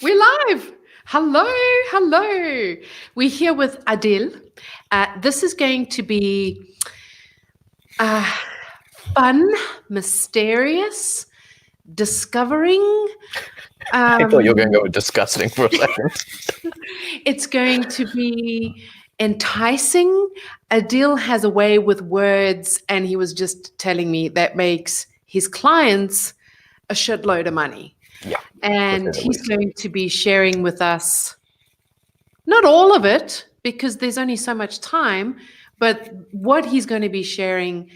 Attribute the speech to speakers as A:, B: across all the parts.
A: We're live. Hello, hello. We're here with Adil. This is going to be uh, fun, mysterious, discovering.
B: I thought you were going to
A: Um,
B: go with disgusting for a second.
A: it's going to be enticing. Adil has a way with words, and he was just telling me that makes his clients a shitload of money.
B: Yeah,
A: And
B: to say the
A: he's
B: least.
A: going to be sharing with us not all of it, because there's only so much time, but what he's going to be sharing,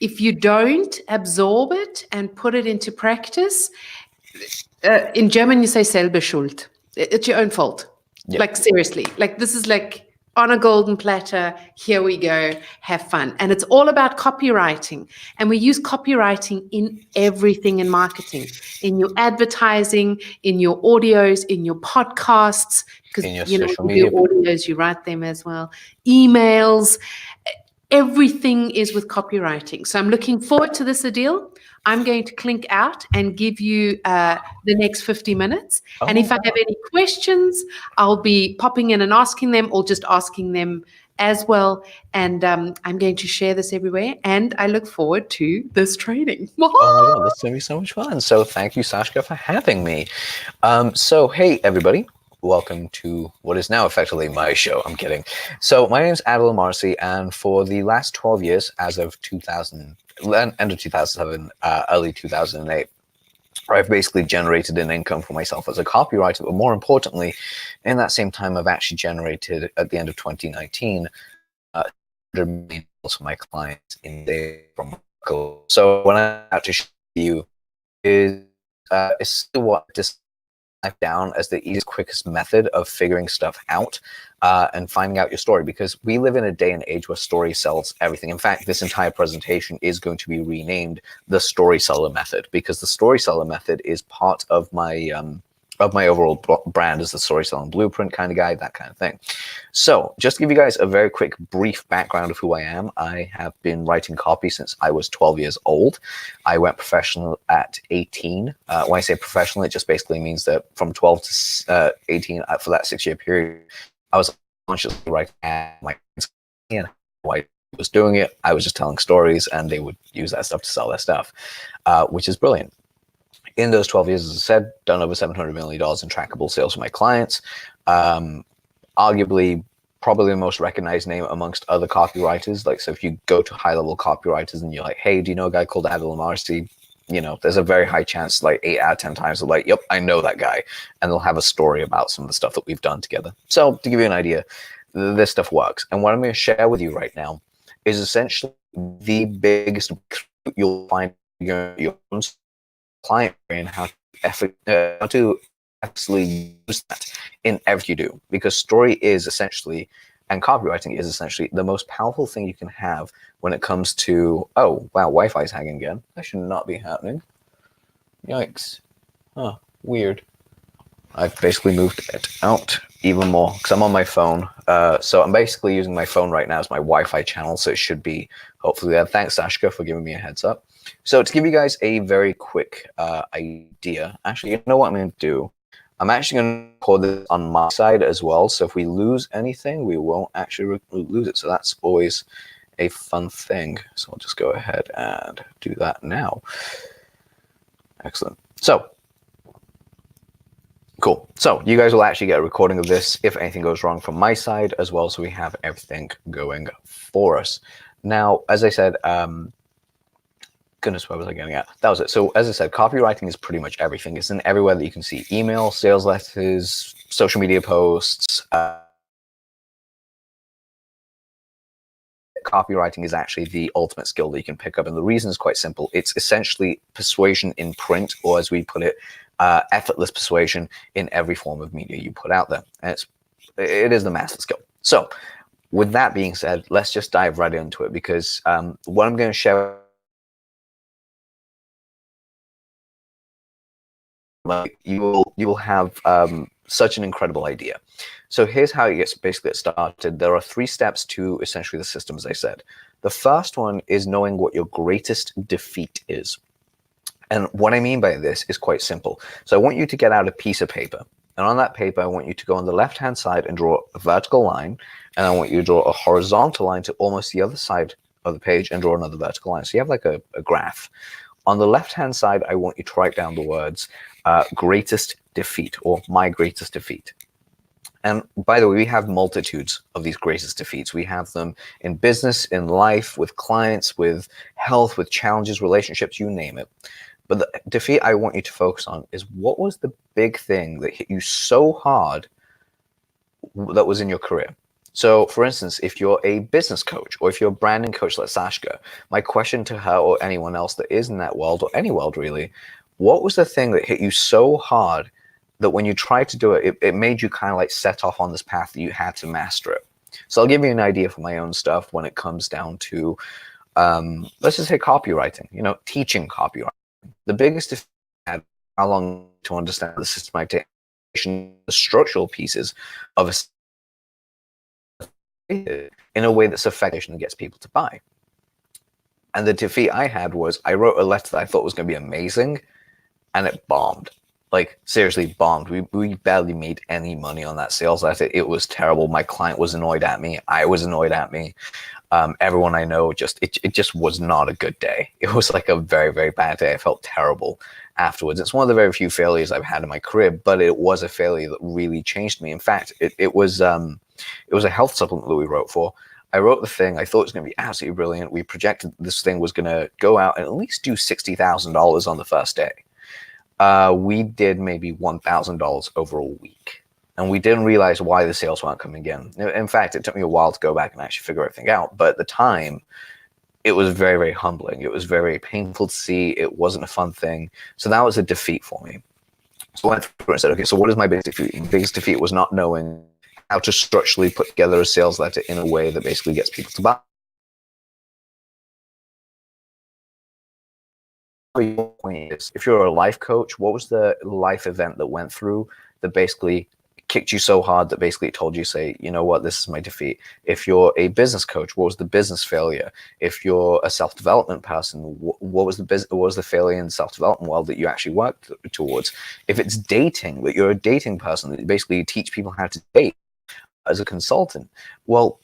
A: if you don't absorb it and put it into practice, in German you say selber schuld. It's your own fault.
B: Yeah.
A: Like seriously, like this is like on a golden platter. Here we go. Have fun. And it's all about copywriting. And we use copywriting in everything in marketing, in your advertising, in your audios, in your podcasts, because
B: In your
A: you know
B: social
A: you do
B: media.
A: audios, you write them as well, emails. Everything is with copywriting. So I'm looking forward to this, Adil. I'm going to clink out and give you the next 50 minutes. And
B: Oh,
A: if I have any questions, I'll be popping in and asking them, or just asking them as well. And I'm going to share this everywhere. And I look forward to this training.
B: oh my God, this is going to be so much fun. So thank you, Sashka, for having me. So, hey, everybody. Welcome to what is now effectively my show. I'm kidding. So my name is Adil Marcy, and for the last 12 years, as of 2000, end of 2007, early 2008, I've basically generated an income for myself as a copywriter, but more importantly, in that same time, I've actually generated, at the end of 2019, $100 million for my clients in day from Michael. So what I'm about to show you is still what this life down as the easiest, quickest method of figuring stuff out and finding out your story, because we live in a day and age where story sells everything. In fact, this entire presentation is going to be renamed the Story Seller Method, because the Story Seller Method is part of my overall brand as the story selling blueprint kind of guy, that kind of thing. So just to give you guys a very quick brief background of who I am, I have been writing copy since I was 12 years old. I went professional at 18. When I say professional, it just basically means that from 12 to 18, for that 6-year period, I was consciously writing my and I was doing it. I was just telling stories, and they would use that stuff to sell their stuff, which is brilliant. In those 12 years, as I said, done over $700 million in trackable sales for my clients. Arguably, probably the most recognized name amongst other copywriters. Like, so if you go to high-level copywriters and you're like, hey, do you know a guy called Adil Marcy? You know, there's a very high chance, like 8 out of 10 times, they're like, yep, I know that guy. And they'll have a story about some of the stuff that we've done together. So to give you an idea, this stuff works. And what I'm going to share with you right now is essentially the biggest you'll find in your own client and how to actually use that in everything you do, because story is essentially, and copywriting is essentially, the most powerful thing you can have when it comes to, oh wow, Wi-Fi is hanging again. That should not be happening. Yikes. Huh, weird. I've basically moved it out even more because I'm on my phone. So I'm basically using my phone right now as my Wi-Fi channel, so it should be hopefully there. Thanks, Sashka, for giving me a heads up. So to give you guys a very quick idea, actually, you know what I'm going to do? I'm actually going to record this on my side as well, so if we lose anything, we won't actually lose it. So that's always a fun thing. So I'll just go ahead and do that now. Excellent. So cool. So you guys will actually get a recording of this if anything goes wrong from my side as well, so we have everything going for us. Now, as I said, goodness, what was I getting at? That was it. So as I said, copywriting is pretty much everything. It's in everywhere that you can see: email, sales letters, social media posts. Copywriting is actually the ultimate skill that you can pick up, and the reason is quite simple. It's essentially persuasion in print, or as we put it, effortless persuasion in every form of media you put out there. And it is the master skill. So with that being said, let's just dive right into it, because what I'm going to share, you will have such an incredible idea. So here's how it gets basically started. There are 3 steps to essentially the system, as I said. The first one is knowing what your greatest defeat is. And what I mean by this is quite simple. So I want you to get out a piece of paper. And on that paper, I want you to go on the left-hand side and draw a vertical line. And I want you to draw a horizontal line to almost the other side of the page and draw another vertical line. So you have like a graph. On the left-hand side, I want you to write down the words greatest defeat or my greatest defeat. And by the way, we have multitudes of these greatest defeats. We have them in business, in life, with clients, with health, with challenges, relationships, you name it. But the defeat I want you to focus on is what was the big thing that hit you so hard that was in your career? So, for instance, if you're a business coach or if you're a branding coach like Sashka, my question to her or anyone else that is in that world or any world really, what was the thing that hit you so hard that when you tried to do it, it made you kind of like set off on this path that you had to master it? So I'll give you an idea for my own stuff when it comes down to, let's just say copywriting, teaching copywriting. The biggest defeat I had, how long to understand the systematic, the structural pieces of a in a way that's effective and gets people to buy. And the defeat I had was I wrote a letter that I thought was going to be amazing, and it bombed. Like, seriously bombed. We barely made any money on that sales letter. It was terrible. My client was annoyed at me. I was annoyed at me. Everyone I know, it just was not a good day. It was like a very, very bad day. I felt terrible afterwards. It's one of the very few failures I've had in my career, but it was a failure that really changed me. In fact, it was a health supplement that we wrote for. I wrote the thing. I thought it was going to be absolutely brilliant. We projected this thing was going to go out and at least do $60,000 on the first day. We did maybe $1,000 over a week. And we didn't realize why the sales weren't coming in. In fact, it took me a while to go back and actually figure everything out. But at the time, it was very, very humbling. It was very painful to see. It wasn't a fun thing. So that was a defeat for me. So I went through and said, okay, so what is my biggest defeat? My biggest defeat was not knowing how to structurally put together a sales letter in a way that basically gets people to buy. Your point is, if you're a life coach, what was the life event that went through that basically kicked you so hard that basically told you, say, you know what, this is my defeat? If you're a business coach, what was the business failure? If you're a self-development person, what was the failure in the self-development world that you actually worked towards? If it's dating, that you're a dating person, that you basically teach people how to date as a consultant, well,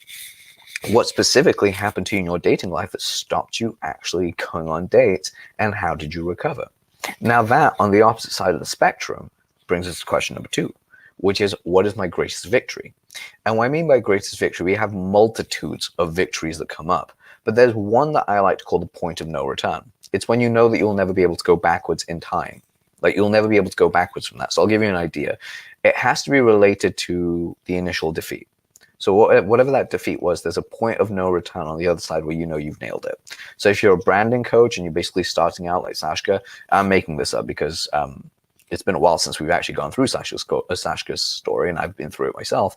B: what specifically happened to you in your dating life that stopped you actually going on dates, and how did you recover? Now that, on the opposite side of the spectrum, brings us to question number 2, which is, what is my greatest victory? And what I mean by greatest victory, we have multitudes of victories that come up, but there's one that I like to call the point of no return. It's when you know that you'll never be able to go backwards in time. Like, you'll never be able to go backwards from that. So I'll give you an idea. It has to be related to the initial defeat. So whatever that defeat was, there's a point of no return on the other side where you know you've nailed it. So if you're a branding coach and you're basically starting out like Sashka, I'm making this up because it's been a while since we've actually gone through Sashka's story, and I've been through it myself.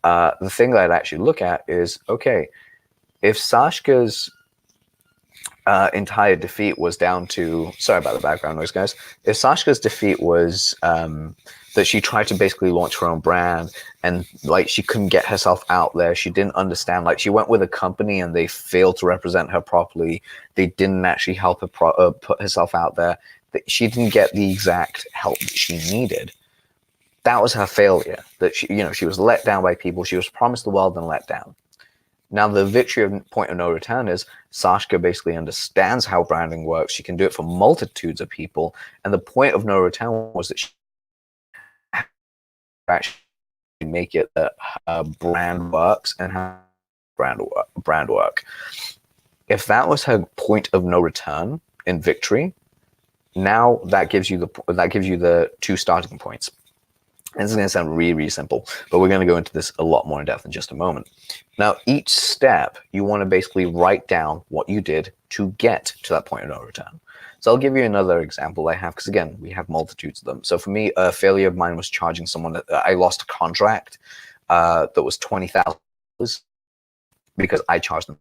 B: The thing that I'd actually look at is, okay, if Sashka's entire defeat was down to, sorry about the background noise, guys. If Sashka's defeat was that she tried to basically launch her own brand, and like she couldn't get herself out there, she didn't understand, like she went with a company and they failed to represent her properly, they didn't actually help her put herself out there, that she didn't get the exact help that she needed. That was her failure. That she was let down by people. She was promised the world and let down. Now, the victory of point of no return is Sashka basically understands how branding works. She can do it for multitudes of people. And the point of no return was that she actually make it that her brand works and how brand work. If that was her point of no return in victory, now that gives you the 2 starting points. And this is going to sound really, really simple, but we're going to go into this a lot more in depth in just a moment. Now, each step, you want to basically write down what you did to get to that point of no return. So I'll give you another example I have, because again, we have multitudes of them. So for me, a failure of mine was charging someone that I lost a contract that was $20,000 because I charged them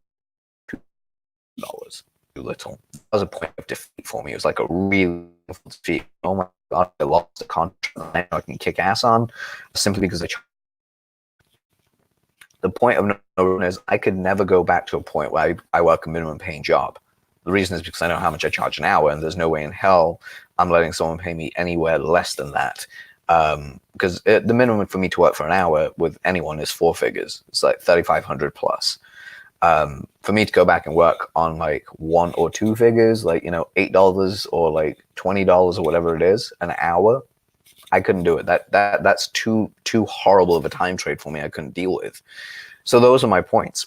B: $2. Too little. That was a point of defeat for me. It was like a really defeat. Oh my God, I lost a contract I can kick ass on simply because the point of no return is I could never go back to a point where I work a minimum paying job. The reason is because I know how much I charge an hour, and there's no way in hell I'm letting someone pay me anywhere less than that. Because the minimum for me to work for an hour with anyone is 4 figures. It's like 3,500 plus. For me to go back and work on like 1 or 2 figures, like, you know, $8 or like $20 or whatever it is an hour, I couldn't do it. That's too horrible of a time trade for me. I couldn't deal with. So those are my points.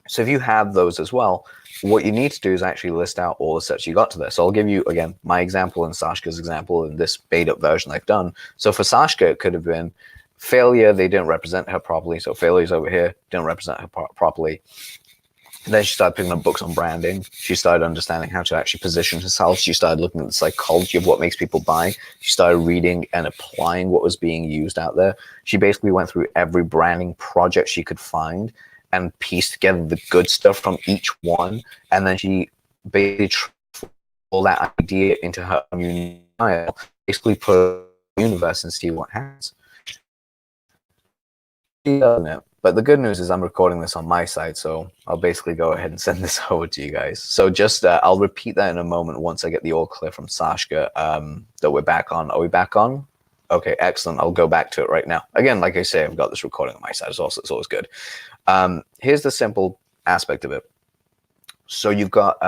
B: So if you have those as well, what you need to do is actually list out all the steps you got to this. So I'll give you, again, my example and Sashka's example in this bait up version I've done. So for Sashka, it could have been failure. They didn't represent her properly. So failure's over here, didn't represent her properly. Then she started picking up books on branding. She started understanding how to actually position herself. She started looking at the psychology of what makes people buy. She started reading and applying what was being used out there. She basically went through every branding project she could find and pieced together the good stuff from each one. And then she basically all that idea into her own style, basically put it in the universe and see what happens. But the good news is I'm recording this on my side, so I'll basically go ahead and send this over to you guys. So just I'll repeat that in a moment once I get the all clear from Sashka that we're back on. Are we back on? Okay, excellent. I'll go back to it right now. Again, like I say, I've got this recording on my side. It's always good. Here's the simple aspect of it. So you've got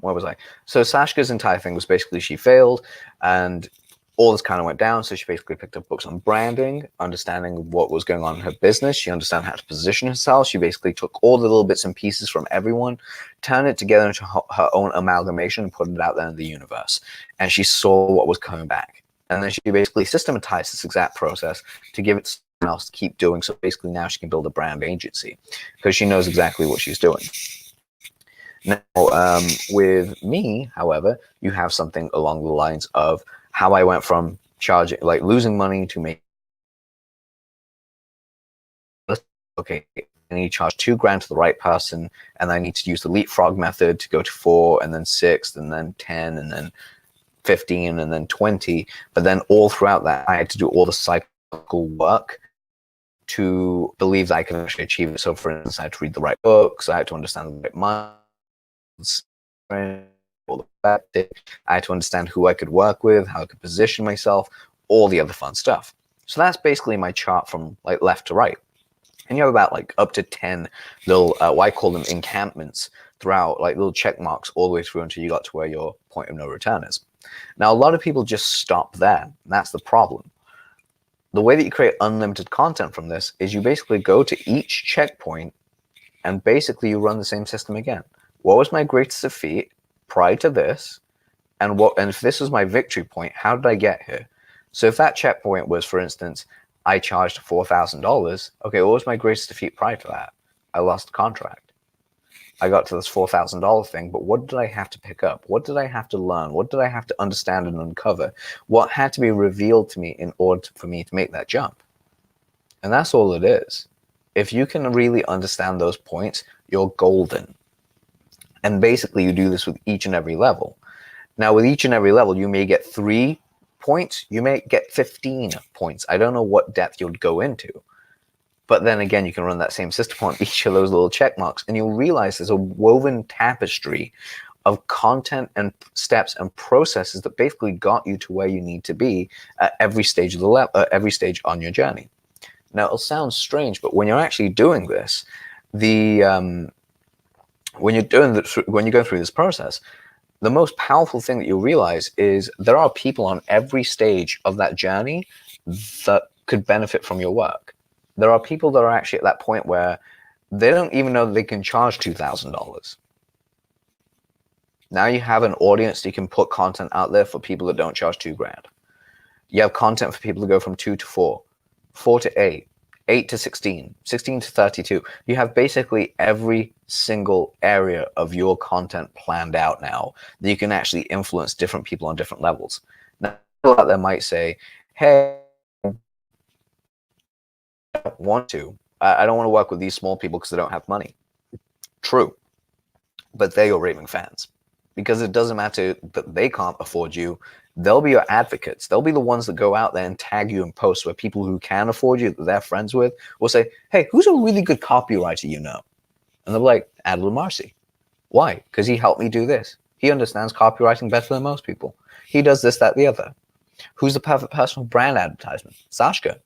B: where was I? So Sashka's entire thing was basically she failed, and all this kind of went down. So she basically picked up books on branding, understanding what was going on in her business. She understood how to position herself. She basically took all the little bits and pieces from everyone, turned it together into her own amalgamation, and put it out there in the universe. And she saw what was coming back. And then she basically systematized this exact process to give it to someone else to keep doing. So basically now she can build a brand agency because she knows exactly what she's doing. Now, with me, however, you have something along the lines of how I went from charging, like losing money to make, okay, I need to charge $2,000 to the right person, and I need to use the leapfrog method to go to 4, and then 6, and then 10, and then 15, and then 20. But then all throughout that, I had to do all the psychological work to believe that I can actually achieve it. So for instance, I had to read the right books, I had to understand the right minds, all the I had to understand who I could work with, how I could position myself, all the other fun stuff. So that's basically my chart from like left to right. And you have about like up to 10 little, what I call them encampments throughout, like little check marks all the way through until you got to where your point of no return is. Now, a lot of people just stop there. And that's the problem. The way that you create unlimited content from this is you basically go to each checkpoint and basically you run the same system again. What was my greatest defeat prior to this? And if this was my victory point, how did I get here? So if that checkpoint was, for instance, I charged $4,000, okay, what was my greatest defeat prior to that? I lost the contract. I got to this $4,000 thing, but what did I have to pick up? What did I have to learn? What did I have to understand and uncover? What had to be revealed to me in order for me to make that jump? And that's all it is. If you can really understand those points, you're golden. And basically you do this with each and every level. Now with each and every level, you may get 3 points, you may get 15 points. I don't know what depth you'll go into. But then again, you can run that same system on each of those little check marks, and you'll realize there's a woven tapestry of content and steps and processes that basically got you to where you need to be at every stage of the level, every stage on your journey. Now, it'll sound strange, but when you're actually doing this, when you're going through this process, the most powerful thing that you'll realize is there are people on every stage of that journey that could benefit from your work. There are people that are actually at that point where they don't even know that they can charge $2,000. Now you have an audience that you can put content out there for people that don't charge $2,000. You have content for people to go from 2 to 4, 4 to 8, 8 to 16, 16 to 32. You have basically every single area of your content planned out now that you can actually influence different people on different levels. Now, people out there might say, hey, I don't want to work with these small people because they don't have money. True. But they're your raving fans. Because it doesn't matter that they can't afford you. They'll be your advocates. They'll be the ones that go out there and tag you in posts where people who can afford you, that they're friends with, will say, hey, who's a really good copywriter you know? And they'll be like, Adel Marcy. Why? Because he helped me do this. He understands copywriting better than most people. He does this, that, the other. Who's the perfect person for brand advertisement? Sashka.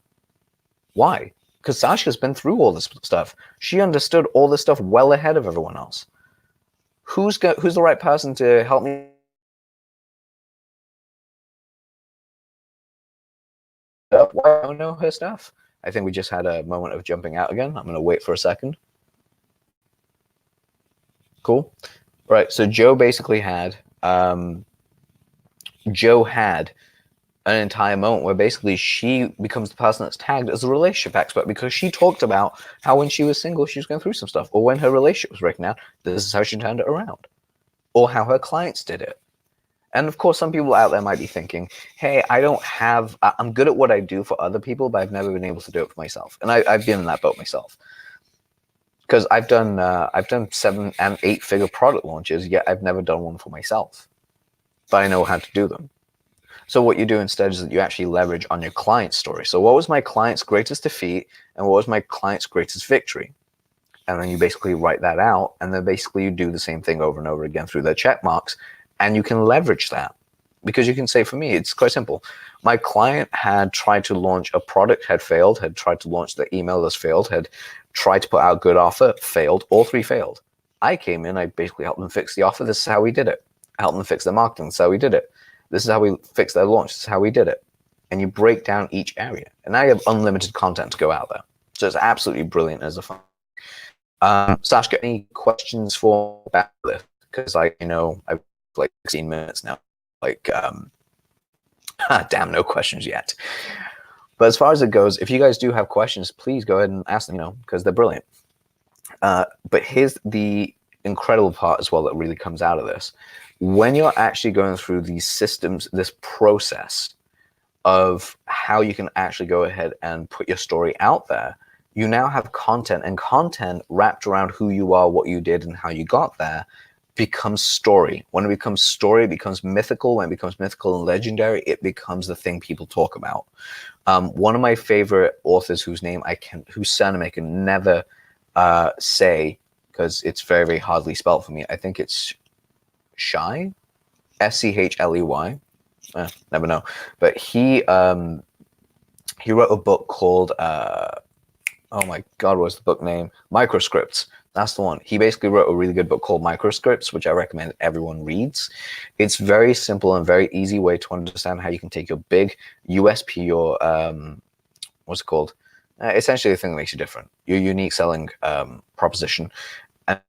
B: Why? Because Sashka's been through all this stuff. She understood all this stuff well ahead of everyone else. Who's the right person to help me? Why I don't know her stuff? I think we just had a moment of jumping out again. I'm going to wait for a second. Cool. Right. So Joe basically had an entire moment where basically she becomes the person that's tagged as a relationship expert because she talked about how when she was single, she was going through some stuff, or when her relationship was breaking down, this is how she turned it around, or how her clients did it. And of course, some people out there might be thinking, hey, I'm good at what I do for other people, but I've never been able to do it for myself. And I've been in that boat myself. Because I've done 7 and 8 figure product launches, yet I've never done one for myself. But I know how to do them. So what you do instead is that you actually leverage on your client's story. So what was my client's greatest defeat and what was my client's greatest victory? And then you basically write that out, and then basically you do the same thing over and over again through their check marks, and you can leverage that. Because you can say, for me, it's quite simple. My client had tried to launch a product, had failed, had tried to launch the email list, failed, had tried to put out a good offer, failed, all 3 failed. I came in, I basically helped them fix the offer. This is how we did it. I helped them fix their marketing. This is how we did it. This is how we fixed their launch. This is how we did it. And you break down each area. And now you have unlimited content to go out there. So it's absolutely brilliant as a fun. Sashka, any questions for about this? Because I know I've like 16 minutes now. Damn, no questions yet. But as far as it goes, if you guys do have questions, please go ahead and ask them, because they're brilliant. But here's the incredible part as well that really comes out of this. When you're actually going through these systems, this process of how you can actually go ahead and put your story out there, you now have content, and content wrapped around who you are, what you did, and how you got there becomes story. When it becomes story, it becomes mythical. When it becomes mythical and legendary, it becomes the thing people talk about. One of my favorite authors whose surname I can never say because it's very, very hardly spelled for me. I think it's Shy, Schley. Never know. But he wrote a book called oh my God, what's the book name? Microscripts. That's the one. He basically wrote a really good book called Microscripts, which I recommend everyone reads. It's very simple and very easy way to understand how you can take your big USP, your what's it called? Essentially the thing that makes you different, your unique selling proposition, and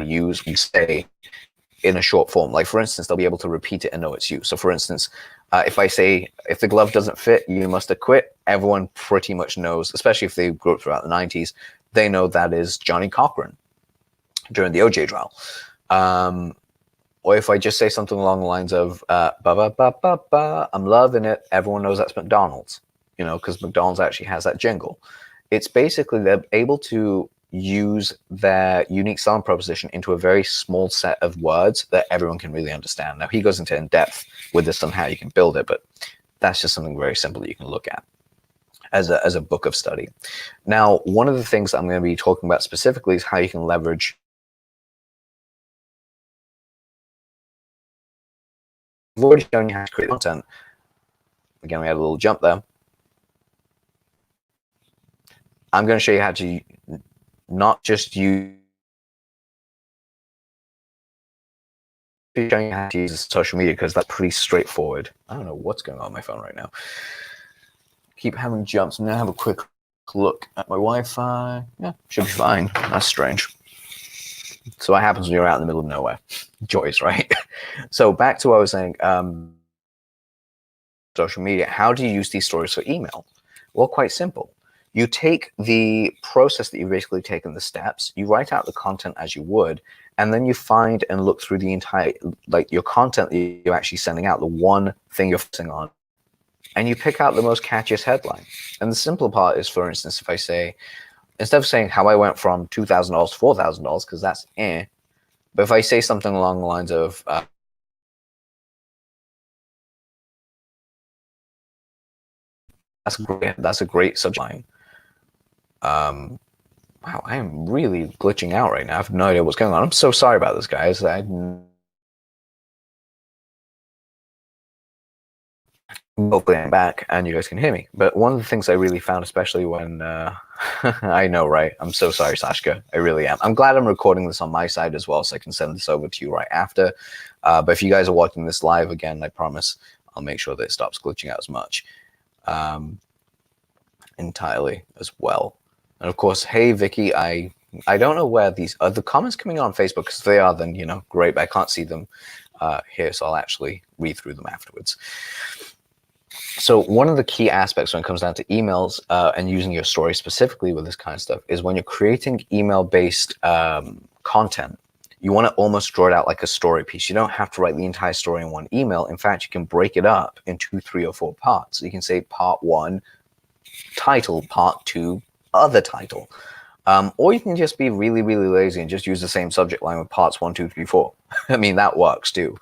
B: use we say in a short form. Like for instance, they'll be able to repeat it and know it's you. So for instance, if I say, if the glove doesn't fit, you must have quit, everyone pretty much knows, especially if they grew up throughout the 90s, they know that is Johnny Cochran during the OJ trial. Or if I just say something along the lines of, ba ba ba ba ba, I'm loving it, everyone knows that's McDonald's, because McDonald's actually has that jingle. It's basically they're able to use their unique selling proposition into a very small set of words that everyone can really understand. Now, he goes into in depth with this on how you can build it, but that's just something very simple that you can look at as a book of study. Now, one of the things I'm going to be talking about specifically is how you can leverage. I've already shown you how to create content. Again, we had a little jump there. I'm going to show you how to not just use showing you how to use social media because that's pretty straightforward. I don't know what's going on my phone right now. Keep having jumps. I'm going to have a quick look at my Wi-Fi. Yeah, should be fine. That's strange. So what happens when you're out in the middle of nowhere? Joys, right? So back to what I was saying. Social media. How do you use these stories for email? Well, quite simple. You take the process that you've basically taken, the steps, you write out the content as you would, and then you find and look through the entire, like your content that you're actually sending out, the one thing you're focusing on, and you pick out the most catchiest headline. And the simple part is, for instance, if I say, instead of saying how I went from $2,000 to $4,000, because that's but if I say something along the lines of, that's a great subject line. Wow, I am really glitching out right now. I have no idea what's going on. I'm so sorry about this, guys. Hopefully I'm back and you guys can hear me. But one of the things I really found, especially when I know, right? I'm so sorry, Sashka. I really am. I'm glad I'm recording this on my side as well, so I can send this over to you right after. But if you guys are watching this live again, I promise I'll make sure that it stops glitching out as much entirely as well. And of course, hey Vicky, I don't know where these are the comments coming on Facebook, because if they are, then great, but I can't see them here, so I'll actually read through them afterwards. So one of the key aspects when it comes down to emails and using your story specifically with this kind of stuff is when you're creating email-based content, you want to almost draw it out like a story piece. You don't have to write the entire story in one email. In fact, you can break it up into 3 or 4 parts. So you can say part 1, title, part 2, other title. Or you can just be really, really lazy and just use the same subject line with parts 1, 2, 3, 4. I mean, that works too.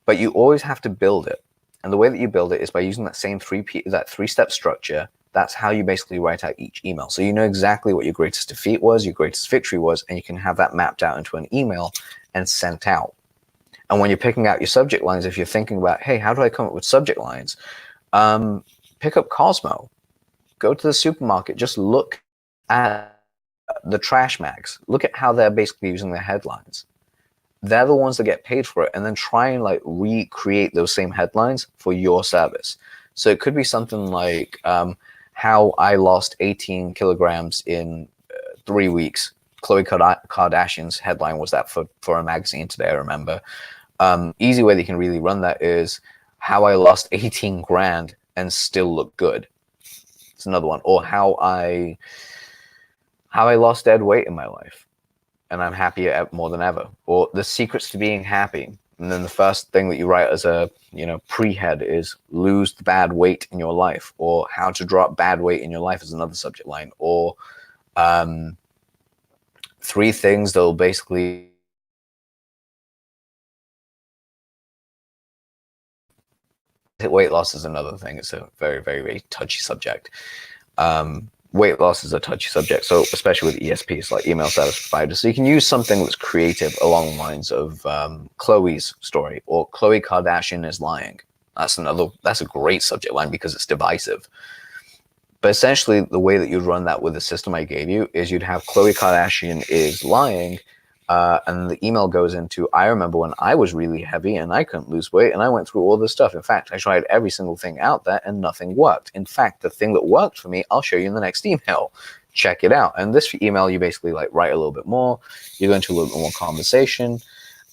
B: But you always have to build it. And the way that you build it is by using that same 3-step structure. That's how you basically write out each email. So you know exactly what your greatest defeat was, your greatest victory was, and you can have that mapped out into an email and sent out. And when you're picking out your subject lines, if you're thinking about, hey, how do I come up with subject lines? Pick up Cosmo. Go to the supermarket. Just look at the trash mags. Look at how they're basically using their headlines. They're the ones that get paid for it, and then try and like recreate those same headlines for your service. So it could be something like how I lost 18 kilograms in 3 weeks. Khloe Kardashian's headline was that for a magazine today, I remember. Easy way that you can really run that is how I lost 18 grand and still look good. It's another one. Or how I lost dead weight in my life and I'm happier more than ever. Or the secrets to being happy. And then the first thing that you write as a pre-head is lose the bad weight in your life, or how to drop bad weight in your life is another subject line, or 3 things that will basically weight loss is another thing. It's a very, very, very touchy subject. Weight loss is a touchy subject, so especially with ESPs, like email service providers. So you can use something that's creative along the lines of Khloe's story, or Khloe Kardashian is lying. That's a great subject line because it's divisive. But essentially, the way that you'd run that with the system I gave you is you'd have Khloe Kardashian is lying, and the email goes into, I remember when I was really heavy and I couldn't lose weight and I went through all this stuff. In fact, I tried every single thing out there and nothing worked. In fact, the thing that worked for me, I'll show you in the next email. Check it out. And this email, you basically like write a little bit more, you go into a little bit more conversation,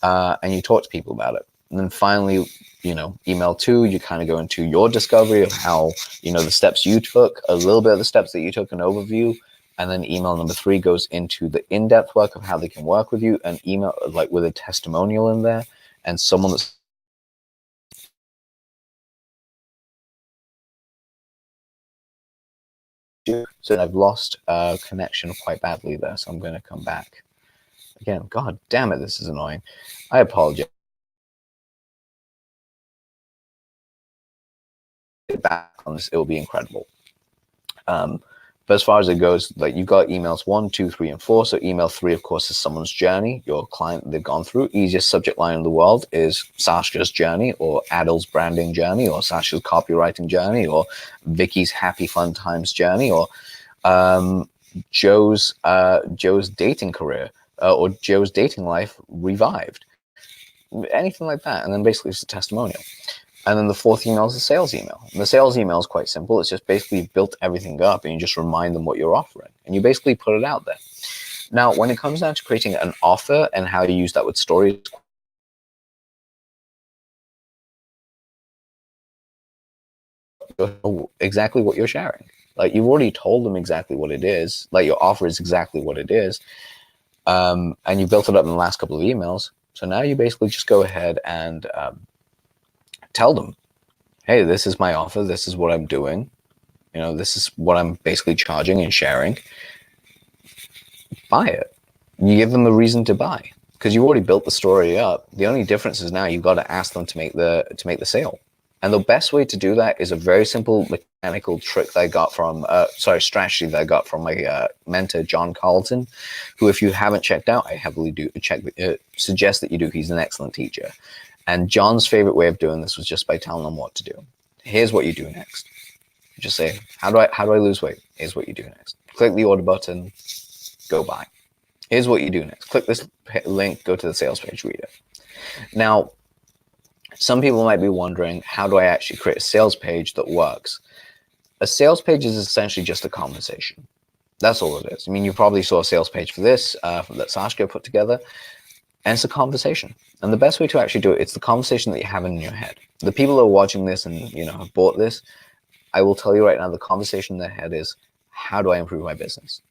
B: and you talk to people about it. And then finally, email 2, you kind of go into your discovery of how, the steps you took, a little bit of the steps that you took, an overview. And then email number 3 goes into the in-depth work of how they can work with you, and email like with a testimonial in there and someone that's so I've lost connection quite badly there, so I'm going to come back again. God damn it, this is annoying. I apologize. Back on this, it will be incredible. But as far as it goes, like you've got emails 1, 2, 3, and 4. So email 3, of course, is someone's journey, your client they've gone through. Easiest subject line in the world is Sasha's journey, or Adil's branding journey, or Sasha's copywriting journey, or Vicky's happy fun times journey, or Joe's dating career, or Joe's dating life revived. Anything like that. And then basically it's a testimonial. And then the 4th email is the sales email. And the sales email is quite simple. It's just basically you've built everything up and you just remind them what you're offering. And you basically put it out there. Now, when it comes down to creating an offer and how you use that with stories, exactly what you're sharing. Like you've already told them exactly what it is. Like your offer is exactly what it is. And you built it up in the last couple of emails. So now you basically just go ahead and tell them, hey, this is my offer. This is what I'm doing. This is what I'm basically charging and sharing. Buy it. You give them a reason to buy because you've already built the story up. The only difference is now you've got to ask them to make the sale. And the best way to do that is a very simple mechanical trick that I got from, strategy that I got from my mentor, John Carlton, who, if you haven't checked out, I heavily suggest that you do. He's an excellent teacher. And John's favorite way of doing this was just by telling them what to do. Here's what you do next. Just say, how do I lose weight? Here's what you do next. Click the order button, go buy. Here's what you do next. Click this link, go to the sales page, read it. Now, some people might be wondering, how do I actually create a sales page that works? A sales page is essentially just a conversation. That's all it is. I mean, you probably saw a sales page for this that Saskia put together, and it's a conversation. And the best way to actually do it, it's the conversation that you have in your head. The people that are watching this and have bought this, I will tell you right now, the conversation in their head is, how do I improve my business?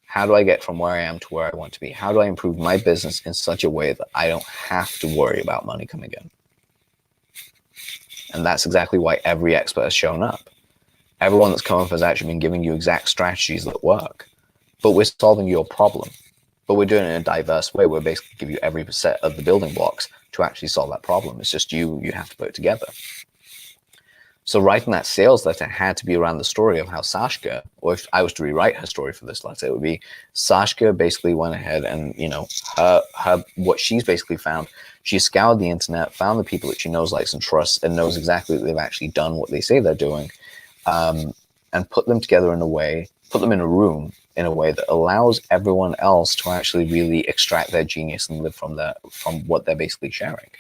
B: How do I get from where I am to where I want to be? How do I improve my business in such a way that I don't have to worry about money coming in? And that's exactly why every expert has shown up. Everyone that's come up has actually been giving you exact strategies that work. But we're solving your problem. But we're doing it in a diverse way. We're basically give you every set of the building blocks to actually solve that problem. It's just you have to put it together. So writing that sales letter had to be around the story of how Saskia, or if I was to rewrite her story for this letter, it would be Saskia basically went ahead and, what she's basically found, she scoured the internet, found the people that she knows, likes, and trusts, and knows exactly that they've actually done what they say they're doing, and put them together in a way, put them in a room in a way that allows everyone else to actually really extract their genius and live from what they're basically sharing.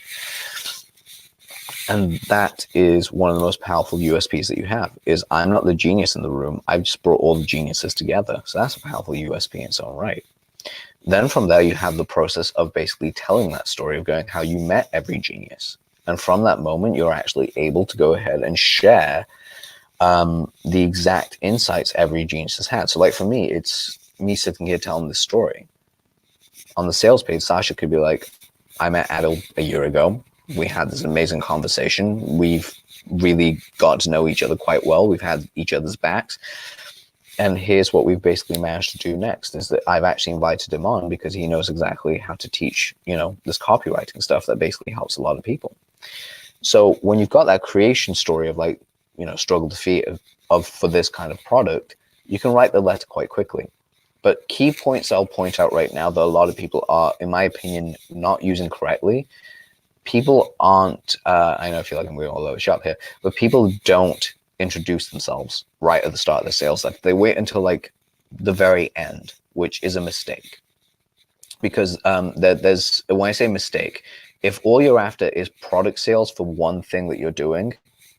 B: And that is one of the most powerful USPs that you have, is I'm not the genius in the room. I've just brought all the geniuses together. So that's a powerful USP in its own right. Then from there, you have the process of basically telling that story of going how you met every genius. And from that moment, you're actually able to go ahead and share the exact insights every genius has had. So like for me, it's me sitting here telling this story. On the sales page, Sasha could be like, I met Adil a year ago. We had this amazing conversation. We've really got to know each other quite well. We've had each other's backs. And here's what we've basically managed to do next, is that I've actually invited him on because he knows exactly how to teach, this copywriting stuff that basically helps a lot of people. So when you've got that creation story of struggle defeat of for this kind of product, you can write the letter quite quickly. But key points I'll point out right now that a lot of people are, in my opinion, not using correctly. People aren't, I know I feel like I'm going all over the shop here, but people don't introduce themselves right at the start of the sales letter. They wait until like the very end, which is a mistake. Because there's, when I say mistake, if all you're after is product sales for one thing that you're doing,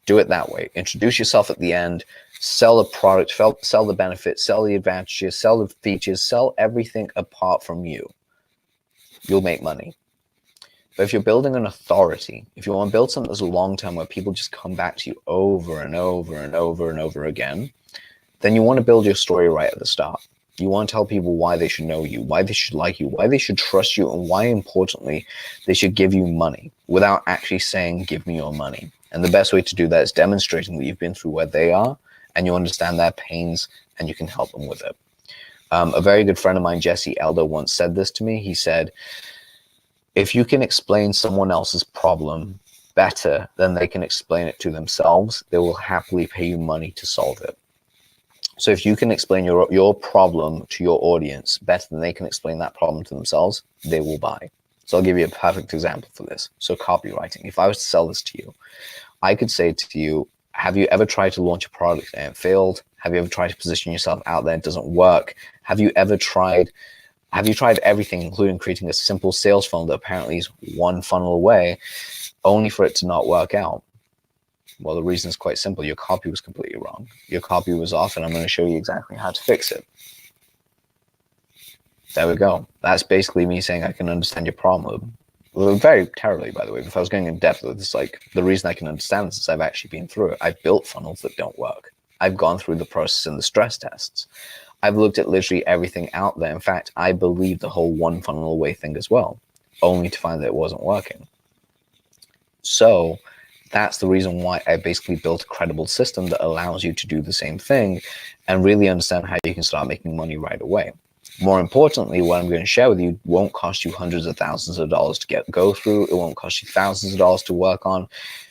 B: do it that way. Introduce yourself at the end, sell the product, sell the benefits, sell the advantages, sell the features, sell everything apart from you. You'll make money. But if you're building an authority, if you want to build something that's long-term where people just come back to you over and over and over and over again, then you want to build your story right at the start. You want to tell people why they should know you, why they should like you, why they should trust you, and why, importantly, they should give you money without actually saying, give me your money. And the best way to do that is demonstrating that you've been through where they are and you understand their pains and you can help them with it. A very good friend of mine, Jesse Elder, once said this to me. He said, if you can explain someone else's problem better than they can explain it to themselves, they will happily pay you money to solve it. So if you can explain your problem to your audience better than they can explain that problem to themselves, they will buy. So I'll give you a perfect example for this. So copywriting, if I was to sell this to you, I could say to you, have you ever tried to launch a product and it failed? Have you ever tried to position yourself out there and it doesn't work? Have you tried everything, including creating a simple sales funnel that apparently is one funnel away, only for it to not work out? Well, the reason is quite simple. Your copy was completely wrong. Your copy was off, and I'm going to show you exactly how to fix it. There we go. That's basically me saying I can understand your problem. Well, very terribly, by the way. If I was going in depth with this, like, the reason I can understand this is I've actually been through it. I've built funnels that don't work. I've gone through the process and the stress tests. I've looked at literally everything out there. In fact, I believe the whole one funnel away thing as well, only to find that it wasn't working. So that's the reason why I basically built a credible system that allows you to do the same thing and really understand how you can start making money right away. More importantly, what I'm going to share with you won't cost you hundreds of thousands of dollars to go through. It won't cost you thousands of dollars to work on.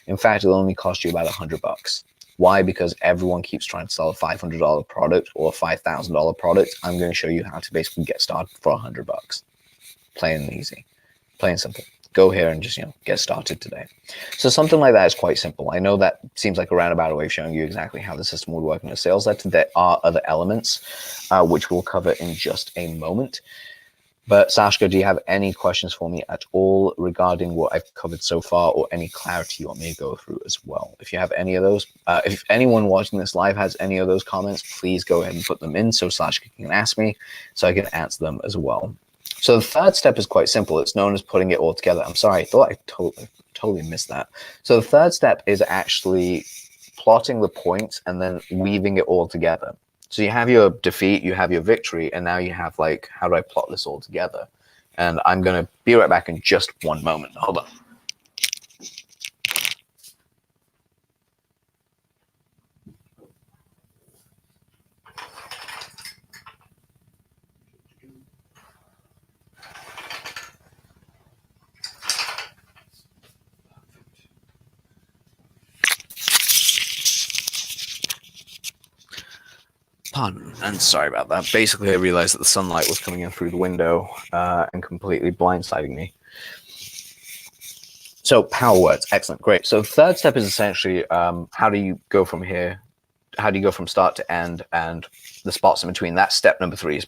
B: In fact, it'll only cost you about $100. Why? Because everyone keeps trying to sell a $500 product or a $5,000 product. I'm going to show you how to basically get started for $100. Plain and easy, plain and simple. Go here and just, get started today. So something like that is quite simple. I know that seems like a roundabout way of showing you exactly how the system would work in a sales letter. There are other elements, which we'll cover in just a moment. But Sashka, do you have any questions for me at all regarding what I've covered so far, or any clarity you want me to go through as well? If you have any of those, if anyone watching this live has any of those comments, please go ahead and put them in so Sashka can ask me, so I can answer them as well. So the third step is quite simple. It's known as putting it all together. I'm sorry, I thought I totally missed that. So the third step is actually plotting the points and then weaving it all together. So you have your defeat, you have your victory, and now you have like, how do I plot this all together? And I'm going to be right back in just one moment. Hold on. Pardon, and sorry about that. Basically, I realized that the sunlight was coming in through the window and completely blindsiding me. So power words, excellent, great. So the third step is essentially how do you go from here? How do you go from start to end, and the spots in between? That's step number 3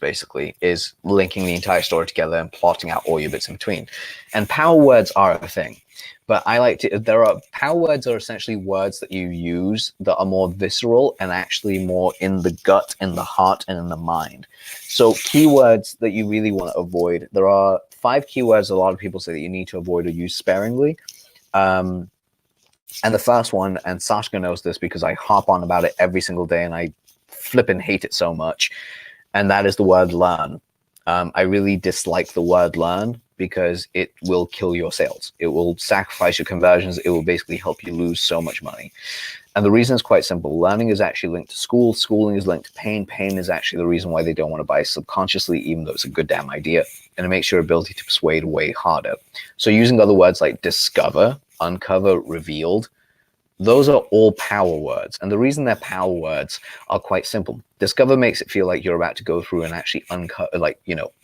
B: is linking the entire story together and plotting out all your bits in between. And power words are a thing. But I like to, power words are essentially words that you use that are more visceral and actually more in the gut, in the heart, and in the mind. So keywords that you really want to avoid, there are 5 keywords a lot of people say that you need to avoid or use sparingly. And the first one, and Sashka knows this because I harp on about it every single day and I flippin' hate it so much, and that is the word learn. I really dislike the word learn because it will kill your sales. It will sacrifice your conversions. It will basically help you lose so much money. And the reason is quite simple. Learning is actually linked to school. Schooling is linked to pain. Pain is actually the reason why they don't want to buy subconsciously, even though it's a good damn idea. And it makes your ability to persuade way harder. So using other words like discover, uncover, revealed, those are all power words. And the reason they're power words are quite simple. Discover makes it feel like you're about to go through and actually uncover, like,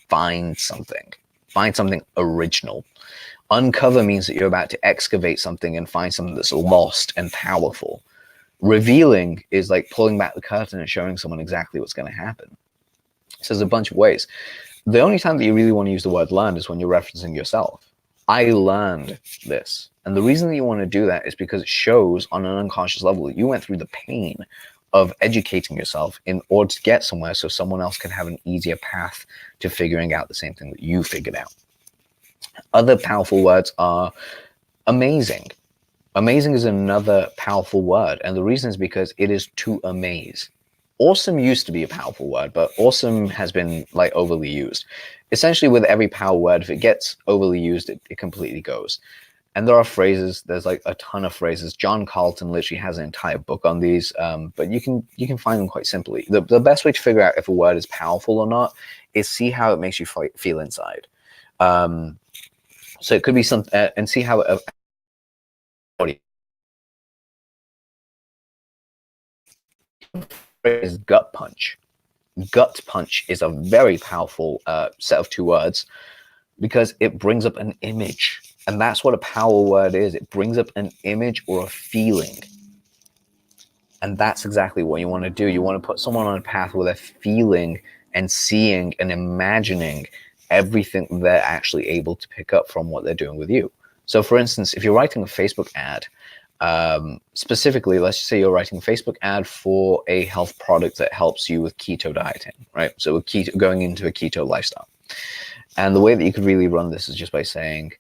B: find something original. Uncover means that you're about to excavate something and find something that's lost and powerful. Revealing is like pulling back the curtain and showing someone exactly what's going to happen. So there's a bunch of ways. The only time that you really want to use the word learn is when you're referencing yourself. I learned this. And the reason that you want to do that is because it shows on an unconscious level that you went through the pain of educating yourself in order to get somewhere so someone else can have an easier path to figuring out the same thing that you figured out. Other powerful words are amazing. Amazing is another powerful word. And the reason is because it is to amaze. Awesome used to be a powerful word, but awesome has been like overly used. Essentially with every power word, if it gets overly used, it completely goes. And there are phrases, there's like a ton of phrases. John Carlton literally has an entire book on these, but you can find them quite simply. The best way to figure out if a word is powerful or not is see how it makes you feel inside. So it could be something, and see how it is gut punch. Gut punch is a very powerful set of 2 words because it brings up an image. And that's what a power word is. It brings up an image or a feeling. And that's exactly what you want to do. You want to put someone on a path where they're feeling and seeing and imagining everything they're actually able to pick up from what they're doing with you. So for instance, if you're writing a Facebook ad, specifically, let's just say you're writing a Facebook ad for a health product that helps you with keto dieting, right? So with keto, going into a keto lifestyle. And the way that you could really run this is just by saying,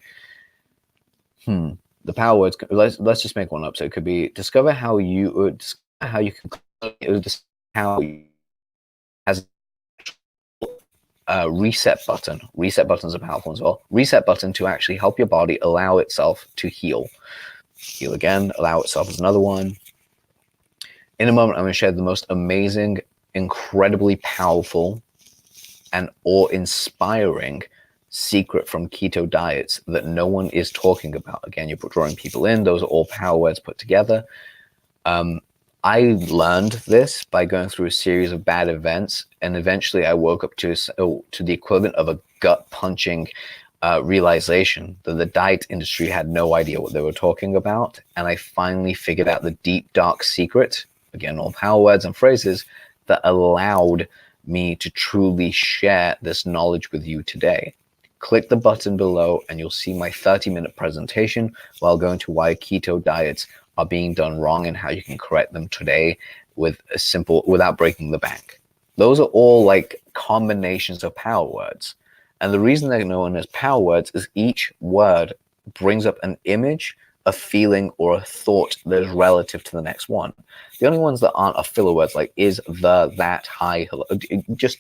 B: the power words, let's just make one up. So it could be discover how you can has a reset button. Reset buttons are powerful as well. Reset button to actually help your body allow itself to heal. Heal again, allow itself is another one. In a moment, I'm going to share the most amazing, incredibly powerful and awe-inspiring secret from keto diets that no one is talking about. Again, you're drawing people in. Those are all power words put together. I learned this by going through a series of bad events, and eventually I woke up to the equivalent of a gut-punching realization that the diet industry had no idea what they were talking about, and I finally figured out the deep, dark secret, again, all power words and phrases, that allowed me to truly share this knowledge with you today. Click the button below and you'll see my 30-minute presentation while going to why keto diets are being done wrong and how you can correct them today without breaking the bank. Those are all like combinations of power words. And the reason they're known as power words is each word brings up an image, a feeling, or a thought that is relative to the next one. The only ones that aren't are filler words like is, the, that, hi, hello, just,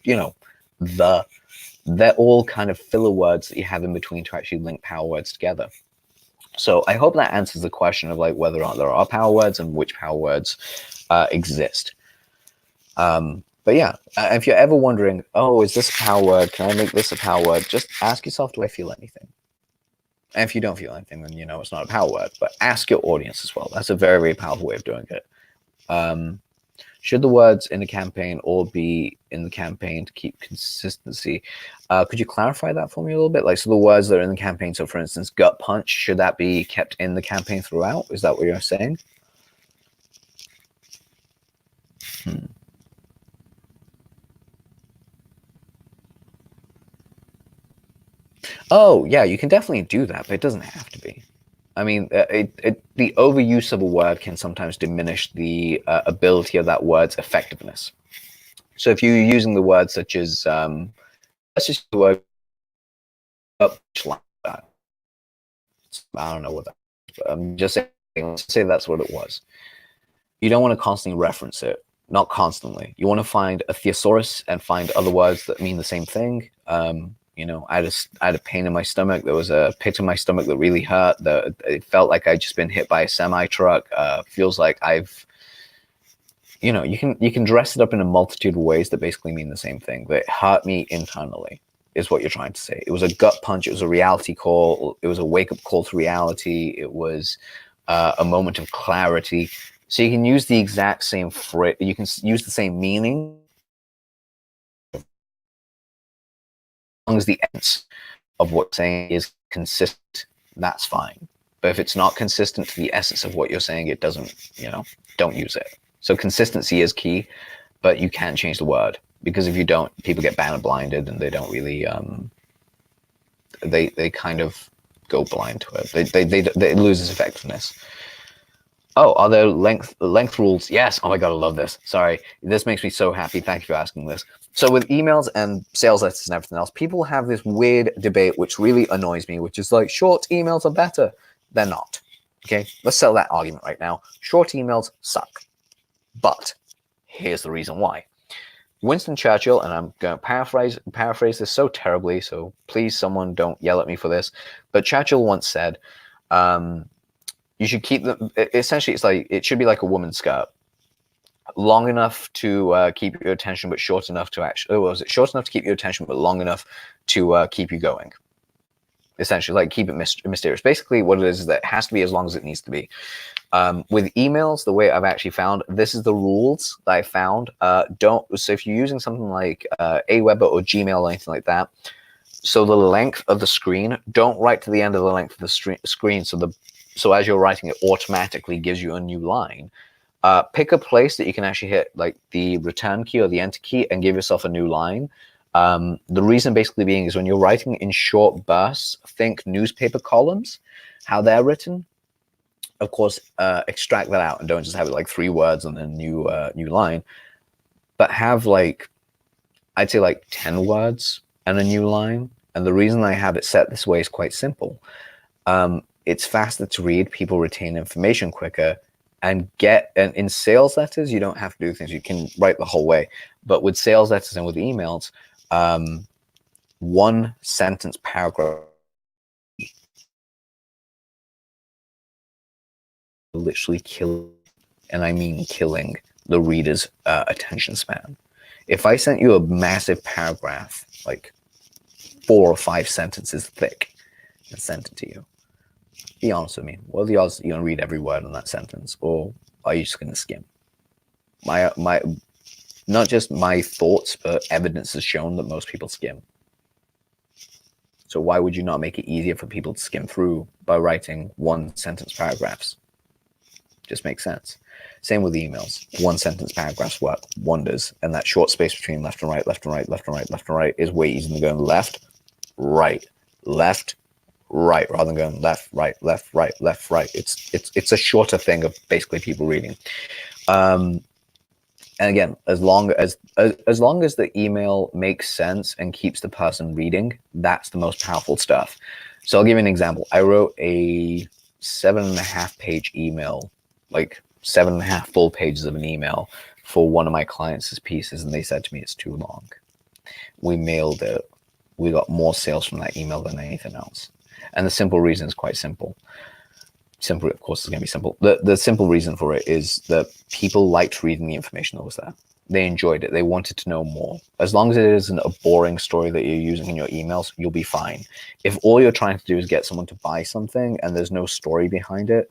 B: they're all kind of filler words that you have in between to actually link power words together. So I hope that answers the question of like whether or not there are power words and which power words exist. But yeah, if you're ever wondering, oh, is this a power word? Can I make this a power word? Just ask yourself, do I feel anything? And if you don't feel anything, then you know it's not a power word. But ask your audience as well. That's a very, very powerful way of doing it. Should the words in the campaign all be in the campaign to keep consistency? Could you clarify that for me a little bit? Like, so the words that are in the campaign, so for instance, gut punch, should that be kept in the campaign throughout? Is that what you're saying? Oh, yeah, you can definitely do that, but it doesn't have to be. I mean, the overuse of a word can sometimes diminish the ability of that word's effectiveness. So if you're using the words such as, let's just use the word like that. I don't know what that is, but I'm just saying, let's say that's what it was. You don't want to constantly reference it, not constantly. You want to find a thesaurus and find other words that mean the same thing. I had a pain in my stomach. There was a pit in my stomach that really hurt. It felt like I'd just been hit by a semi truck. Feels like you can dress it up in a multitude of ways that basically mean the same thing. That hurt me internally is what you're trying to say. It was a gut punch. It was a reality call. It was a wake up call to reality. It was a moment of clarity. So you can use the exact same phrase. You can use the same meaning as long as the essence of what you're saying is consistent. That's fine. But if it's not consistent to the essence of what you're saying, it doesn't, don't use it. So consistency is key, but you can't change the word, because if you don't, people get banner blinded and they don't really, they kind of go blind to it. It loses effectiveness. Oh, are there length rules? Yes. Oh my God, I love this. Sorry. This makes me so happy. Thank you for asking this. So with emails and sales letters and everything else, people have this weird debate, which really annoys me, which is like, short emails are better. They're not. Okay. Let's settle that argument right now. Short emails suck. But here's the reason why. Winston Churchill, and I'm going to paraphrase this so terribly, so please someone don't yell at me for this, but Churchill once said, you should keep them, essentially it's like, it should be like a woman's skirt. Long enough to keep your attention, but short enough to actually, was it short enough to keep your attention, but long enough to keep you going? Essentially, like, keep it mysterious. Basically, what it is that it has to be as long as it needs to be. With emails, the way I've actually found, this is the rules that I found. So if you're using something like Aweber or Gmail or anything like that, so the length of the screen, don't write to the end of the length of the screen. So as you're writing, it automatically gives you a new line. Pick a place that you can actually hit like the return key or the enter key and give yourself a new line. The reason basically being is when you're writing in short bursts, think newspaper columns, how they're written. Of course, extract that out and don't just have it like 3 words and then new line, but have like, I'd say like 10 words and a new line. And the reason I have it set this way is quite simple. It's faster to read, people retain information quicker, and in sales letters, you don't have to do things. You can write the whole way, but with sales letters and with emails, 1 sentence paragraph literally kill, and I mean killing, the reader's attention span. If I sent you a massive paragraph, like 4 or 5 sentences thick, and sent it to you, be honest with me. What are the odds that you're going to read every word in that sentence? Or are you just going to skim? My not just my thoughts, but evidence has shown that most people skim. So why would you not make it easier for people to skim through by writing 1-sentence paragraphs? Just makes sense. Same with emails. 1-sentence paragraphs work wonders. And that short space between left and right, left and right, left and right, left and right is way easier than going left, right, left, right, rather than going left, right, left, right, left, right. It's a shorter thing of basically people reading. And again, as long as the email makes sense and keeps the person reading, that's the most powerful stuff. So I'll give you an example. I wrote a 7.5-page email, like 7.5 full pages of an email for one of my clients' pieces, and they said to me it's too long. We mailed it. We got more sales from that email than anything else. And the simple reason is quite simple. Simple, of course, it's going to be simple. The simple reason for it is that people liked reading the information that was there. They enjoyed it. They wanted to know more. As long as it isn't a boring story that you're using in your emails, you'll be fine. If all you're trying to do is get someone to buy something and there's no story behind it,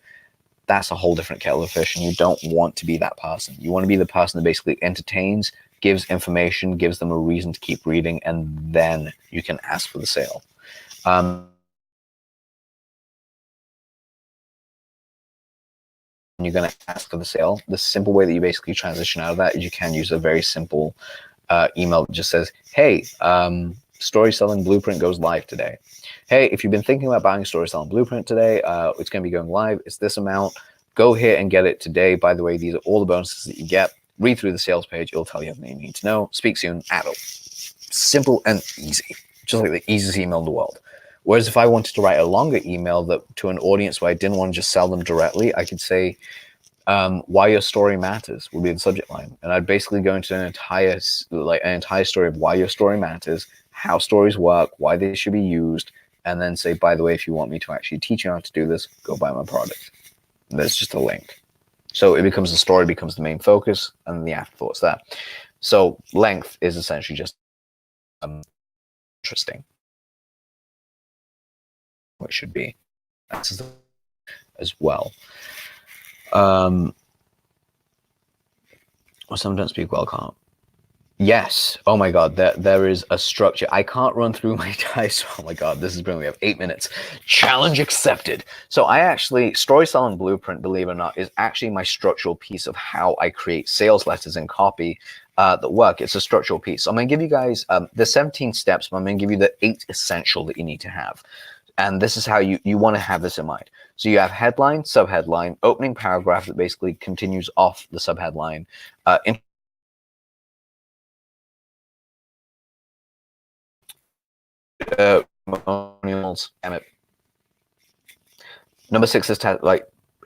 B: that's a whole different kettle of fish, and you don't want to be that person. You want to be the person that basically entertains, gives information, gives them a reason to keep reading, and then you can ask for the sale. You're going to ask for the sale. The simple way that you basically transition out of that is you can use a very simple email that just says, hey, story selling blueprint goes live today. Hey, if you've been thinking about buying story selling blueprint today, it's going to be going live. It's this amount. Go here and get it today. By the way, these are all the bonuses that you get. Read through the sales page. It'll tell you everything you need to know. Speak soon. Adult. Simple and easy. Just like the easiest email in the world. Whereas if I wanted to write a longer email that to an audience where I didn't want to just sell them directly, I could say, why your story matters would be the subject line. And I'd basically go into an entire story of why your story matters, how stories work, why they should be used, and then say, by the way, if you want me to actually teach you how to do this, go buy my product. And there's just a link. So it becomes the story, becomes the main focus, and the afterthoughts there. So length is essentially just interesting. What should be as well. Some don't speak well, can't. Yes. Oh my God. There is a structure. I can't run through my dice. Oh my God. This is brilliant. We have 8 minutes. Challenge accepted. So I actually, Story Selling Blueprint, believe it or not, is actually my structural piece of how I create sales letters and copy that work. It's a structural piece. So I'm going to give you guys the 17 steps, but I'm going to give you the 8 essential that you need to have. And this is how you want to have this in mind. So you have headline, subheadline, opening paragraph that basically continues off the subheadline, testimonials. Damn it. Number 6 is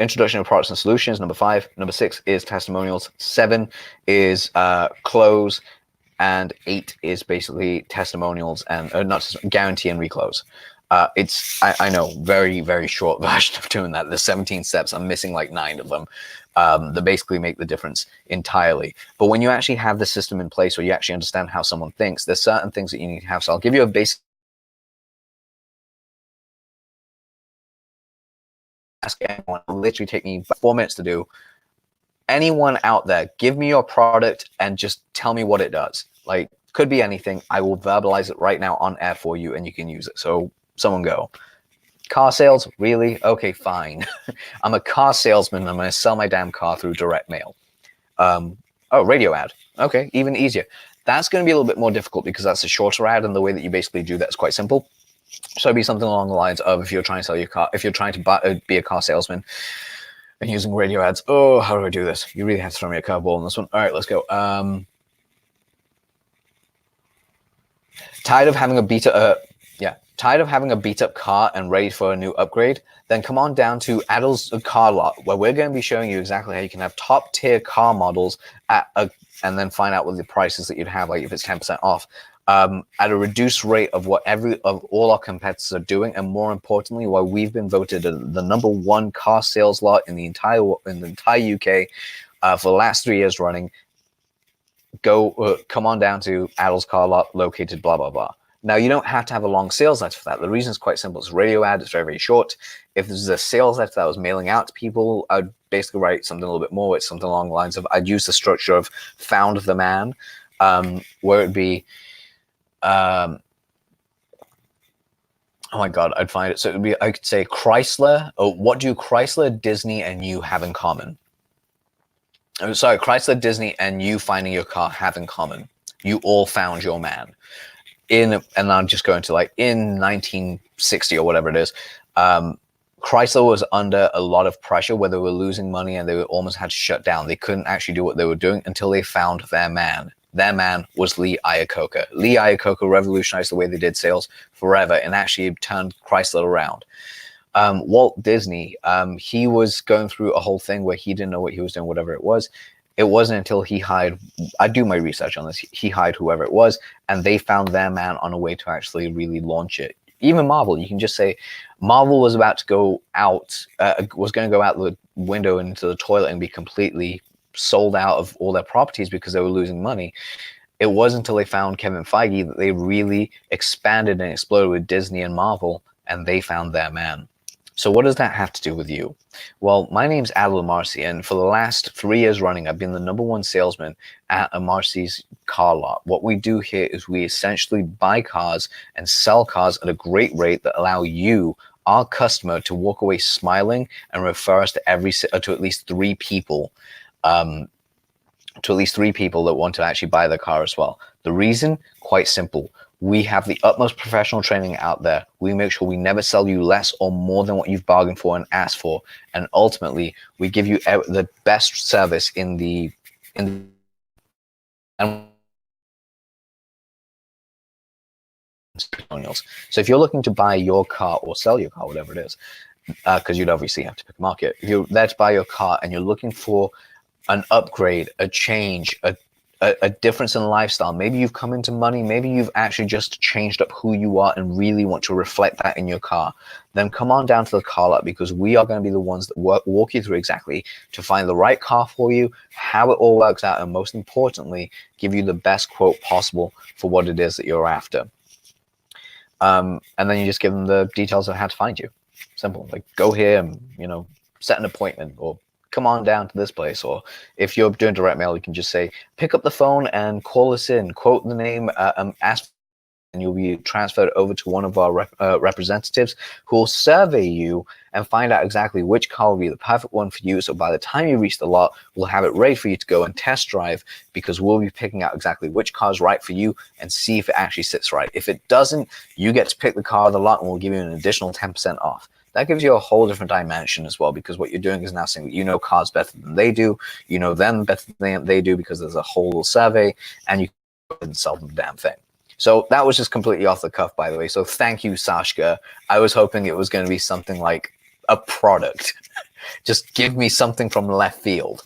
B: introduction of products and solutions. Number 5. Number 6 is testimonials. 7 is close, and 8 is basically testimonials and not guarantee and reclose. I know, very, very short version of doing that. There's 17 steps. I'm missing like 9 of them that basically make the difference entirely. But when you actually have the system in place, or you actually understand how someone thinks, there's certain things that you need to have. So I'll give you a basic. Ask anyone. It'll literally take me 4 minutes to do. Anyone out there, give me your product and just tell me what it does. Like, could be anything. I will verbalize it right now on air for you, and you can use it. So someone go. Car sales? Really? Okay, fine. I'm a car salesman. I'm going to sell my damn car through direct mail. Oh, radio ad. Okay, even easier. That's going to be a little bit more difficult because that's a shorter ad, and the way that you basically do that is quite simple. So it'd be something along the lines of, if you're trying to sell your car, if you're trying to be a car salesman and using radio ads, oh, how do I do this? You really have to throw me a curveball on this one. All right, let's go. Tired of having a beat up car and ready for a new upgrade? Then come on down to Adul's Car Lot, where we're going to be showing you exactly how you can have top tier car models and then find out what the prices that you'd have, like if it's 10% off, at a reduced rate of what all our competitors are doing, and more importantly, why we've been voted the #1 car sales lot in the entire UK for the last 3 years running. come on down to Adul's car lot located blah, blah, blah. Now, you don't have to have a long sales letter for that. The reason is quite simple. It's a radio ad. It's very, very short. If this is a sales letter that I was mailing out to people, I'd basically write something a little bit more. It's something along the lines of, I'd use the structure of found the man, where it'd be, oh my God, I'd find it. So it would be, I could say Chrysler, or what do Chrysler, Disney, and you have in common? Sorry, Chrysler, Disney, and you finding your car have in common. You all found your man. And I'm just going to like in 1960 or whatever it is, Chrysler was under a lot of pressure where they were losing money and they almost had to shut down. They couldn't actually do what they were doing until they found their man. Their man was Lee Iacocca. Lee Iacocca revolutionized the way they did sales forever and actually turned Chrysler around. Walt Disney, he was going through a whole thing where he didn't know what he was doing, whatever it was. It wasn't until he hired, I do my research on this, he hired whoever it was, and they found their man on a way to actually really launch it. Even Marvel, you can just say, Marvel was about to go out, was going to go out the window into the toilet and be completely sold out of all their properties because they were losing money. It wasn't until they found Kevin Feige that they really expanded and exploded with Disney and Marvel, and they found their man. So what does that have to do with you? Well, my name's Adel Marcy, and for the last 3 years running, I've been the #1 salesman at a Marcy's car lot. What we do here is we essentially buy cars and sell cars at a great rate that allow you, our customer, to walk away smiling and refer us to at least 3 people, that want to actually buy the car as well. The reason, quite simple. We have the utmost professional training out there. We make sure we never sell you less or more than what you've bargained for and asked for. And ultimately, we give you the best service in the testimonials. So if you're looking to buy your car or sell your car, whatever it is, because you'd obviously have to pick a market. If you're there to buy your car and you're looking for an upgrade, a change, a difference in lifestyle. Maybe you've come into money. Maybe you've actually just changed up who you are and really want to reflect that in your car. Then come on down to the car lot, because we are going to be the ones that walk you through exactly to find the right car for you, how it all works out, and most importantly, give you the best quote possible for what it is that you're after. And then you just give them the details of how to find you. Simple. Like, go here and, set an appointment, or come on down to this place. Or if you're doing direct mail, you can just say, pick up the phone and call us in, quote the name, ask, and you'll be transferred over to one of our representatives who will survey you and find out exactly which car will be the perfect one for you. So by the time you reach the lot, we'll have it ready for you to go and test drive, because we'll be picking out exactly which car is right for you and see if it actually sits right. If it doesn't, you get to pick the car of the lot and we'll give you an additional 10% off. That gives you a whole different dimension as well, because what you're doing is now saying that you know cars better than they do, you know them better than they do, because there's a whole survey, and you can sell them the damn thing. So that was just completely off the cuff, by the way. So thank you, Sashka. I was hoping it was going to be something like a product. Just give me something from left field.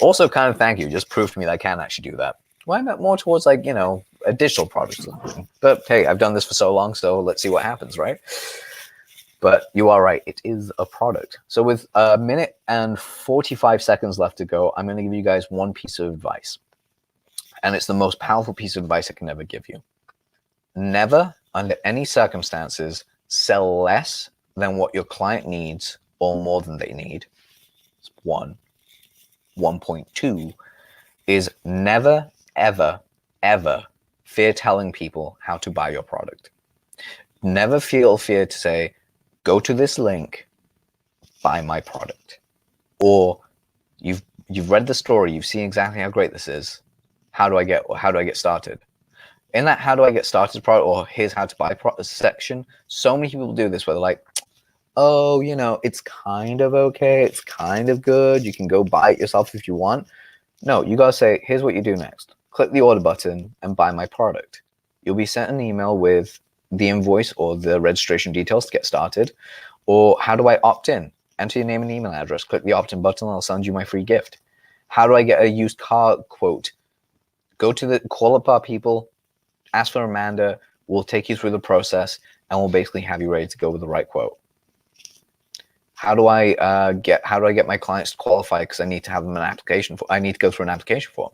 B: Also, kind of thank you. Just proved to me that I can actually do that. Well, I meant more towards a digital product. But hey, I've done this for so long, so let's see what happens, right? But you are right, it is a product. So with 1 minute and 45 seconds left to go, I'm going to give you guys one piece of advice. And it's the most powerful piece of advice I can ever give you. Never, under any circumstances, sell less than what your client needs or more than they need. It's 1. 1.2 is never, ever, ever fear telling people how to buy your product. Never feel fear to say, go to this link, buy my product. Or you've read the story, you've seen exactly how great this is. How do I get started? In that how do I get started product, or here's how to buy section, so many people do this where they're like, oh, it's kind of okay, it's kind of good, you can go buy it yourself if you want. No, you gotta say, here's what you do next. Click the order button and buy my product. You'll be sent an email with the invoice or the registration details to get started. Or how do I opt in? Enter your name and email address, click the opt-in button, and I'll send you my free gift. How do I get a used car quote? Call up our people, ask for Amanda, we'll take you through the process, and we'll basically have you ready to go with the right quote. How do I get my clients to qualify? Because I need to have them I need to go through an application form.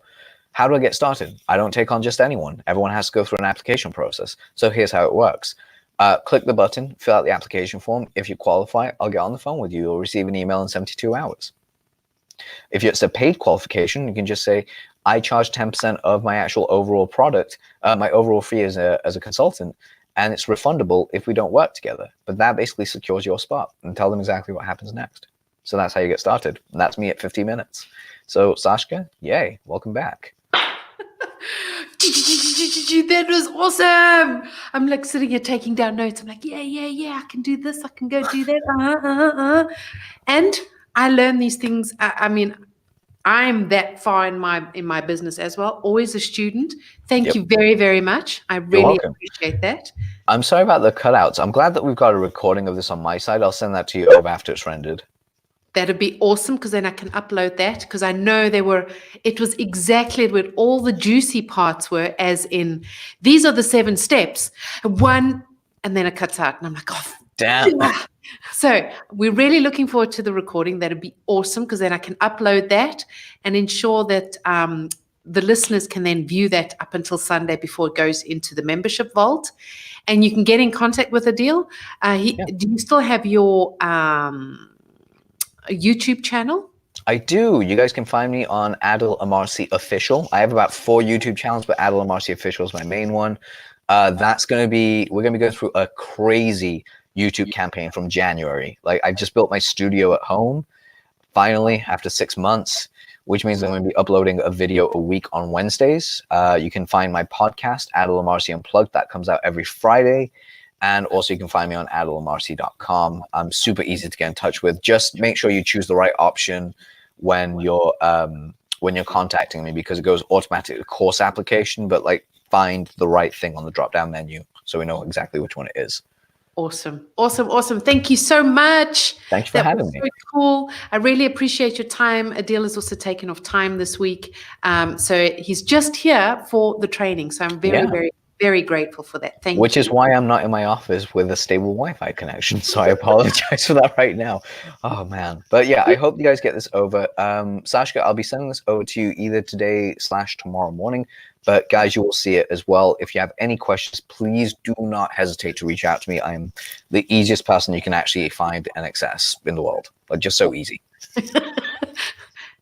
B: How do I get started? I don't take on just anyone. Everyone has to go through an application process. So here's how it works. Click the button, fill out the application form. If you qualify, I'll get on the phone with you. You'll receive an email in 72 hours. If it's a paid qualification, you can just say, I charge 10% of my actual overall product, my overall fee as a consultant, and it's refundable if we don't work together. But that basically secures your spot, and tell them exactly what happens next. So that's how you get started. And that's me at 50 minutes. So Sashka, yay, welcome back.
A: That was awesome. I'm like sitting here taking down notes. I'm like, yeah, I can do this. I can go do that. And I learn these things. I mean, I'm that far in my business as well. Always a student. Thank you very, very much. I really appreciate that.
B: I'm sorry about the cutouts. I'm glad that we've got a recording of this on my side. I'll send that to you over after it's rendered.
A: That'd be awesome, because then I can upload that, because I know it was exactly where all the juicy parts were, as in, these are the 7 steps. One, and then it cuts out. And I'm like, oh,
B: damn.
A: So we're really looking forward to the recording. That'd be awesome, because then I can upload that and ensure that the listeners can then view that up until Sunday before it goes into the membership vault. And you can get in contact with Adil. Do you still have your YouTube channel?
B: I do. You guys can find me on Adil Amarsi Official. I have about 4 YouTube channels, but Adil Amarsi Official is my main one. We're going to be going through a crazy YouTube campaign from January. Like, I just built my studio at home, finally, after 6 months, which means I'm going to be uploading a video a week on Wednesdays. You can find my podcast, Adil Amarsi Unplugged. That comes out every Friday. And also you can find me on adilamarsi.com. I'm super easy to get in touch with. Just make sure you choose the right option when you're contacting me, because it goes automatically to course application, but like, find the right thing on the drop-down menu so we know exactly which one it is.
A: Awesome. Thank you so much.
B: Thanks for having me.
A: So cool. I really appreciate your time. Adil has also taken off time this week. So he's just here for the training. So I'm very grateful for that. Thank you.
B: Which is why I'm not in my office with a stable Wi-Fi connection. So I apologize for that right now. Oh man. But yeah, I hope you guys get this over. Sashka, I'll be sending this over to you either today/tomorrow morning. But guys, you will see it as well. If you have any questions, please do not hesitate to reach out to me. I'm the easiest person you can actually find and access in the world. Like, just so easy.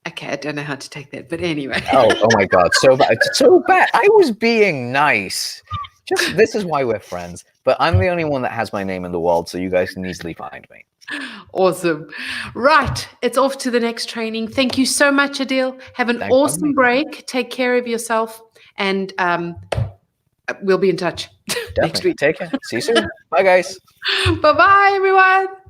A: Okay, I don't know how to take that, but anyway.
B: Oh my God, so bad. I was being nice. This is why we're friends. But I'm the only one that has my name in the world, so you guys can easily find me.
A: Awesome. Right, it's off to the next training. Thank you so much, Adil. Have an awesome break. Take care of yourself, and we'll be in touch next week.
B: Take care. See you soon. Bye, guys.
A: Bye-bye, everyone.